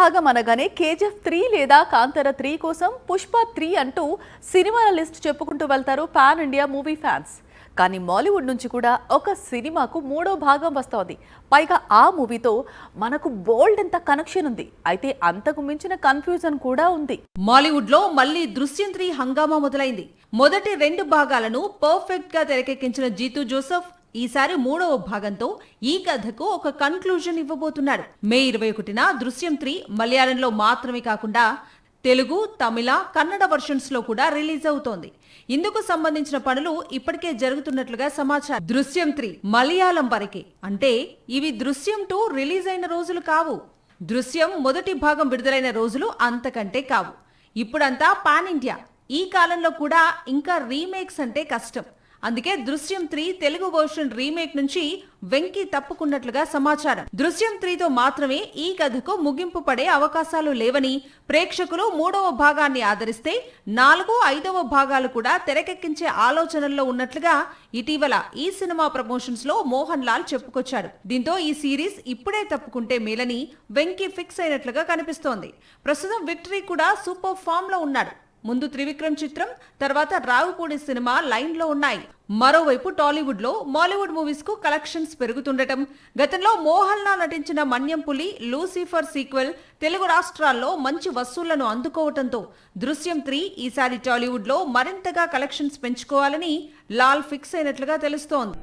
భాగం అనగానే కేజీఎఫ్ 3 లేదా కాంతార 3 కోసం పుష్ప 3 అంటూ సినిమాల లిస్ట్ చెప్పుకుంటూ వెళ్తారు పాన్ ఇండియా మూవీ ఫ్యాన్స్. కానీ మాలీవుడ్ నుంచి కూడా ఒక సినిమాకు మూడో భాగం వస్తోంది. పైగా ఆ మూవీతో మనకు బోల్డ్ ఎంత కనెక్షన్ ఉంది. అయితే అంతకు మించిన కన్ఫ్యూజన్ కూడా ఉంది. మాలీవుడ్ లో మళ్లీ దృశ్యం 3 హంగామా మొదలైంది. మొదటి 2 భాగాలను పర్ఫెక్ట్ గా తెరకెక్కించిన జీతూ జోసెఫ్ ఈసారి మూడవ భాగంతో ఈ కథకు ఒక కన్క్లూజన్ ఇవ్వబోతున్నాడు. మే 21న దృశ్యం 3 మలయాళంలో మాత్రమే కాకుండా తెలుగు, తమిళ, కన్నడ వర్షన్స్ లో కూడా రిలీజ్ అవుతోంది. ఇందుకు సంబంధించిన పనులు ఇప్పటికే జరుగుతున్నట్లుగా సమాచారం. దృశ్యం 3 మలయాళం వరకే, అంటే ఇవి దృశ్యం 2 రిలీజ్ అయిన రోజులు కావు. దృశ్యం మొదటి భాగం విడుదలైన రోజులు అంతకంటే కావు. ఇప్పుడంతా పాన్ ఇండియా. ఈ కాలంలో కూడా ఇంకా రీమేక్స్ అంటే కష్టం. అందుకే దృశ్యం 3 తెలుగు వర్షన్ రీమేక్ నుంచి వెంకి తప్పుకున్నట్లుగా సమాచారం. దృశ్యం 3తో మాత్రమే ఈ కథకు ముగింపు పడే అవకాశాలు లేవని, ప్రేక్షకులు మూడవ భాగాన్ని ఆదరిస్తే 4, 5వ భాగాలు కూడా తెరకెక్కించే ఆలోచనల్లో ఉన్నట్లుగా ఇటీవల ఈ సినిమా ప్రమోషన్స్ లో మోహన్ లాల్ చెప్పుకొచ్చాడు. దీంతో ఈ సిరీస్ ఇప్పుడే తప్పుకుంటే మేలని వెంకి ఫిక్స్ అయినట్లుగా కనిపిస్తోంది. ప్రస్తుతం విక్టరీ కూడా సూపర్ ఫామ్ లో ఉన్నాడు. ముందు త్రివిక్రమ్ చిత్రం, తర్వాత రావుపూడి సినిమా లైన్ లో ఉన్నాయి. మరోవైపు టాలీవుడ్ లో మాలీవుడ్ మూవీస్ కు కలెక్షన్స్ పెరుగుతుండటం, గతంలో మోహన్ లాల్ నటించిన మన్యం పులి, లూసిఫర్ సీక్వెల్ తెలుగు రాష్ట్రాల్లో మంచి వసూళ్లను అందుకోవటంతో దృశ్యం 3 ఈసారి టాలీవుడ్ లో మరింతగా కలెక్షన్స్ పెంచుకోవాలని లాల్ ఫిక్స్ అయినట్లుగా తెలుస్తోంది.